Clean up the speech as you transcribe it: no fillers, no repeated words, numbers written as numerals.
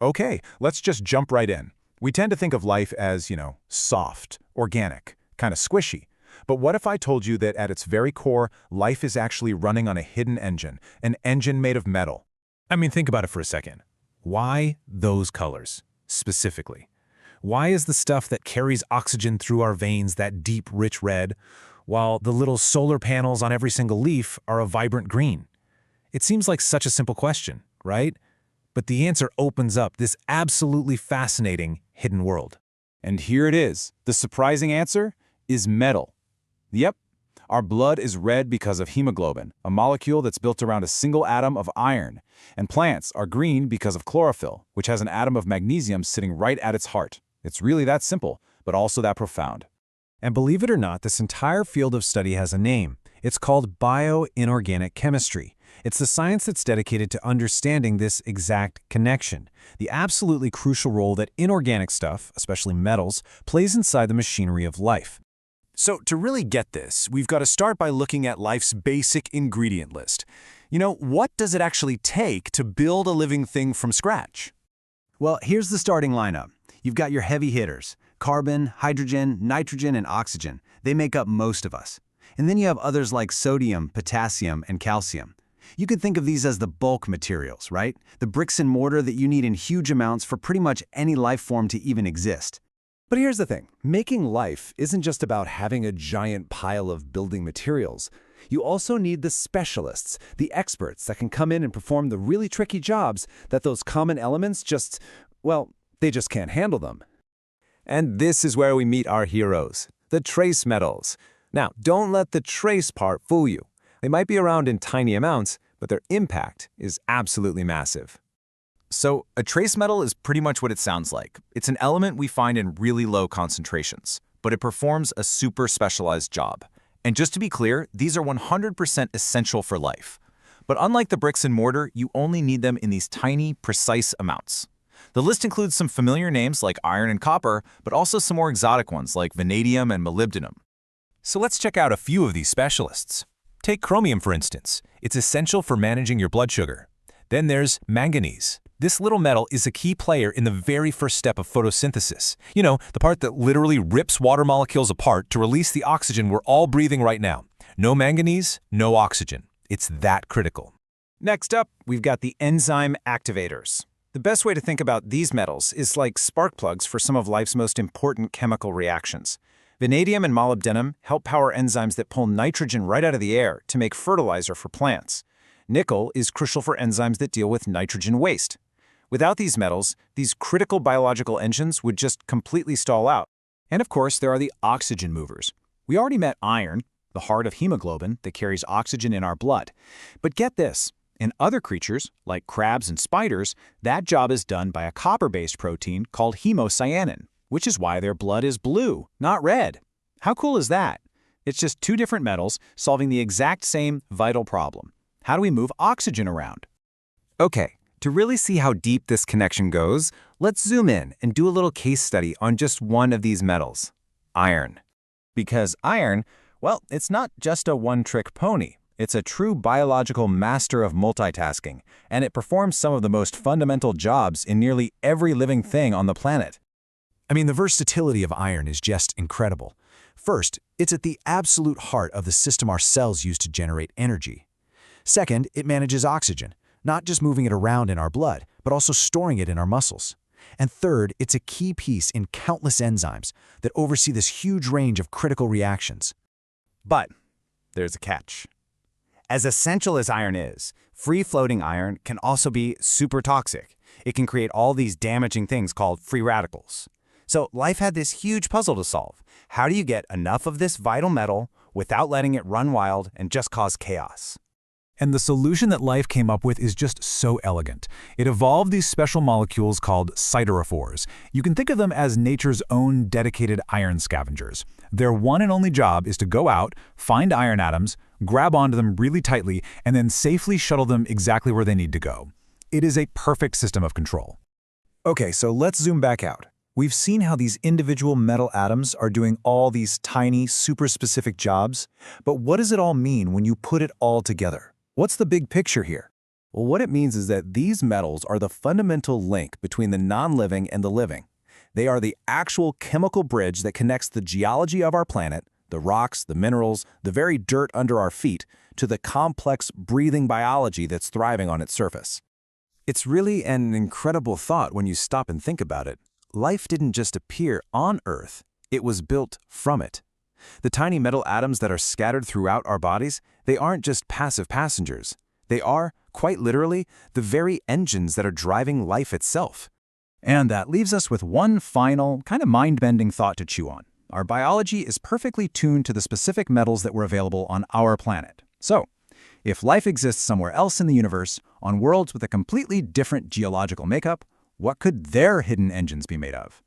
Okay, let's just jump right in. We tend to think of life as, soft, organic, kind of squishy. But what if I told you that at its very core, life is actually running on a hidden engine, an engine made of metal? I mean, think about it for a second. Why those colors, specifically? Why is the stuff that carries oxygen through our veins that deep, rich red, while the little solar panels on every single leaf are a vibrant green? It seems like such a simple question, right? But the answer opens up this absolutely fascinating hidden world. And here it is. The surprising answer is metal. Yep, our blood is red because of hemoglobin, a molecule that's built around a single atom of iron. And plants are green because of chlorophyll, which has an atom of magnesium sitting right at its heart. It's really that simple, but also that profound. And believe it or not, this entire field of study has a name. It's called bioinorganic chemistry. It's the science that's dedicated to understanding this exact connection, the absolutely crucial role that inorganic stuff, especially metals, plays inside the machinery of life. So to really get this, we've got to start by looking at life's basic ingredient list. What does it actually take to build a living thing from scratch? Well, here's the starting lineup. You've got your heavy hitters: carbon, hydrogen, nitrogen, and oxygen. They make up most of us. And then you have others like sodium, potassium, and calcium. You could think of these as the bulk materials, right? The bricks and mortar that you need in huge amounts for pretty much any life form to even exist. But here's the thing. Making life isn't just about having a giant pile of building materials. You also need the specialists, the experts that can come in and perform the really tricky jobs that those common elements they just can't handle them. And this is where we meet our heroes, the trace metals. Now, don't let the trace part fool you. They might be around in tiny amounts, but their impact is absolutely massive. So, a trace metal is pretty much what it sounds like. It's an element we find in really low concentrations, but it performs a super specialized job. And just to be clear, these are 100% essential for life. But unlike the bricks and mortar, you only need them in these tiny, precise amounts. The list includes some familiar names like iron and copper, but also some more exotic ones like vanadium and molybdenum. So let's check out a few of these specialists. Take chromium, for instance. It's essential for managing your blood sugar. Then there's manganese. This little metal is a key player in the very first step of photosynthesis. The part that literally rips water molecules apart to release the oxygen we're all breathing right now. No manganese, no oxygen. It's that critical. Next up, we've got the enzyme activators. The best way to think about these metals is like spark plugs for some of life's most important chemical reactions. Vanadium and molybdenum help power enzymes that pull nitrogen right out of the air to make fertilizer for plants. Nickel is crucial for enzymes that deal with nitrogen waste. Without these metals, these critical biological engines would just completely stall out. And of course, there are the oxygen movers. We already met iron, the heart of hemoglobin that carries oxygen in our blood. But get this, in other creatures, like crabs and spiders, that job is done by a copper-based protein called hemocyanin, which is why their blood is blue, not red. How cool is that? It's just two different metals solving the exact same vital problem. How do we move oxygen around? Okay, to really see how deep this connection goes, let's zoom in and do a little case study on just one of these metals, iron. Because iron, it's not just a one-trick pony. It's a true biological master of multitasking, and it performs some of the most fundamental jobs in nearly every living thing on the planet. I mean, the versatility of iron is just incredible. First, it's at the absolute heart of the system our cells use to generate energy. Second, it manages oxygen, not just moving it around in our blood, but also storing it in our muscles. And third, it's a key piece in countless enzymes that oversee this huge range of critical reactions. But there's a catch. As essential as iron is, free-floating iron can also be super toxic. It can create all these damaging things called free radicals. So life had this huge puzzle to solve. How do you get enough of this vital metal without letting it run wild and just cause chaos? And the solution that life came up with is just so elegant. It evolved these special molecules called siderophores. You can think of them as nature's own dedicated iron scavengers. Their one and only job is to go out, find iron atoms, grab onto them really tightly, and then safely shuttle them exactly where they need to go. It is a perfect system of control. Okay, so let's zoom back out. We've seen how these individual metal atoms are doing all these tiny, super specific jobs, but what does it all mean when you put it all together? What's the big picture here? Well, what it means is that these metals are the fundamental link between the non-living and the living. They are the actual chemical bridge that connects the geology of our planet, the rocks, the minerals, the very dirt under our feet, to the complex breathing biology that's thriving on its surface. It's really an incredible thought when you stop and think about it. Life didn't just appear on Earth, it was built from it. The tiny metal atoms that are scattered throughout our bodies, they aren't just passive passengers. They are, quite literally, the very engines that are driving life itself. And that leaves us with one final, kind of mind-bending thought to chew on. Our biology is perfectly tuned to the specific metals that were available on our planet. So, if life exists somewhere else in the universe, on worlds with a completely different geological makeup, what could their hidden engines be made of?